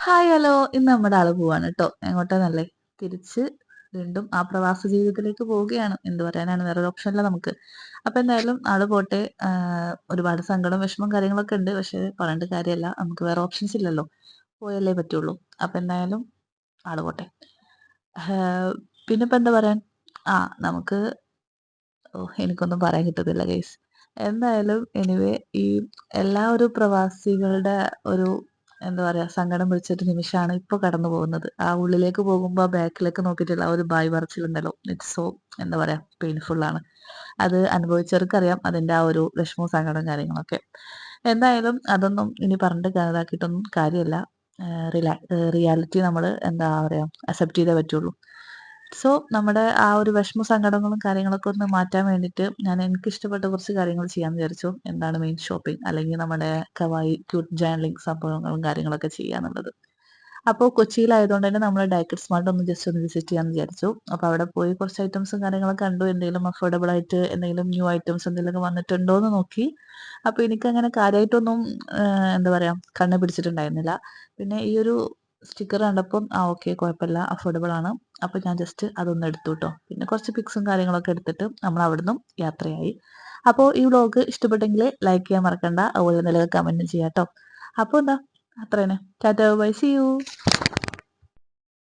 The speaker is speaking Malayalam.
ഹായ് ഹലോ ഇന്ന് നമ്മുടെ ആള് പോവാണ് കേട്ടോ എങ്ങോട്ടാന്നല്ലേ തിരിച്ച് വീണ്ടും ആ പ്രവാസ ജീവിതത്തിലേക്ക് പോവുകയാണ് എന്ത് പറയാനാണ് വേറൊരു ഓപ്ഷൻ ഇല്ല നമുക്ക് അപ്പൊ എന്തായാലും ആള് പോട്ടെ ഒരുപാട് സങ്കടം വിഷമം കാര്യങ്ങളൊക്കെ ഉണ്ട് പക്ഷെ പറഞ്ഞിട്ട് കാര്യമല്ല നമുക്ക് വേറെ ഓപ്ഷൻസ് ഇല്ലല്ലോ പോയല്ലേ പറ്റുള്ളൂ അപ്പൊ എന്തായാലും ആള് പോട്ടെ പിന്നെ ഇപ്പൊ എന്താ പറയാൻ ആ നമുക്ക് എനിക്കൊന്നും പറയാൻ കിട്ടുന്നില്ല ഗൈസ് എന്തായാലും എനിവേ ഈ എല്ലാ ഒരു പ്രവാസികളുടെ ഒരു എന്താ പറയാ സങ്കടം പിടിച്ചൊരു നിമിഷമാണ് ഇപ്പൊ കടന്നു പോകുന്നത് ആ ഉള്ളിലേക്ക് പോകുമ്പോൾ ആ ബാക്കിലേക്ക് നോക്കിയിട്ടുള്ള ആ ഒരു ബായ് പറച്ചിലുണ്ടല്ലോ ഇറ്റ്സ് സോ എന്താ പറയാ പെയിൻഫുൾ ആണ് അത് അനുഭവിച്ചവർക്കറിയാം അതിന്റെ ആ ഒരു വിഷമവും സങ്കടവും കാര്യങ്ങളൊക്കെ എന്തായാലും അതൊന്നും ഇനി പറഞ്ഞിട്ട് ഇതാക്കിയിട്ടൊന്നും കാര്യമില്ല റിയാലിറ്റി നമ്മൾ എന്താ പറയാ അക്സെപ്റ്റ് ചെയ്തേ പറ്റുള്ളൂ സോ നമ്മുടെ ആ ഒരു വിഷമ സങ്കടങ്ങളും കാര്യങ്ങളൊക്കെ ഒന്ന് മാറ്റാൻ വേണ്ടിയിട്ട് ഞാൻ എനിക്ക് ഇഷ്ടപ്പെട്ട കുറച്ച് കാര്യങ്ങൾ ചെയ്യാന്ന് വിചാരിച്ചു എന്താണ് മെയിൻ ഷോപ്പിംഗ് അല്ലെങ്കിൽ നമ്മുടെ കവായി ക്യൂട്ട് ജേർണലിംഗ് സംഭവങ്ങളും കാര്യങ്ങളൊക്കെ ചെയ്യാന്നുള്ളത് അപ്പോൾ കൊച്ചിയിലായതുകൊണ്ട് തന്നെ നമ്മൾ ഡയക്കറ്റ് സ്മാർട്ട് ഒന്ന് ജസ്റ്റ് ഒന്ന് വിസിറ്റ് ചെയ്യാന്ന് വിചാരിച്ചു അപ്പോൾ അവിടെ പോയി കുറച്ച് ഐറ്റംസും കാര്യങ്ങളൊക്കെ കണ്ടു എന്തെങ്കിലും അഫോർഡബിൾ ആയിട്ട് എന്തെങ്കിലും ന്യൂ ഐറ്റംസ് എന്തെങ്കിലുമൊക്കെ വന്നിട്ടുണ്ടോ എന്ന് നോക്കി അപ്പോൾ എനിക്ക് അങ്ങനെ കാര്യമായിട്ടൊന്നും എന്താ പറയാ കണ്ണ് പിടിച്ചിട്ടുണ്ടായിരുന്നില്ല പിന്നെ ഈ ഒരു സ്റ്റിക്കർ കണ്ടപ്പം ആ ഓക്കെ കുഴപ്പമില്ല അഫോർഡബിൾ ആണ് അപ്പോൾ ഞാൻ ജസ്റ്റ് അതൊന്ന് എടുത്തു കേട്ടോ പിന്നെ കുറച്ച് പിക്സും കാര്യങ്ങളൊക്കെ എടുത്തിട്ട് നമ്മൾ അവിടുന്ന് യാത്രയായി അപ്പോൾ ഈ വ്ളോഗ് ഇഷ്ടപ്പെട്ടെങ്കിൽ ലൈക്ക് ചെയ്യാൻ മറക്കണ്ട അതുപോലെ എന്തെങ്കിലും കമൻറ്റും ചെയ്യാം കേട്ടോ അപ്പോൾ എന്താ അത്ര തന്നെ ടാറ്റ ബൈ സി യു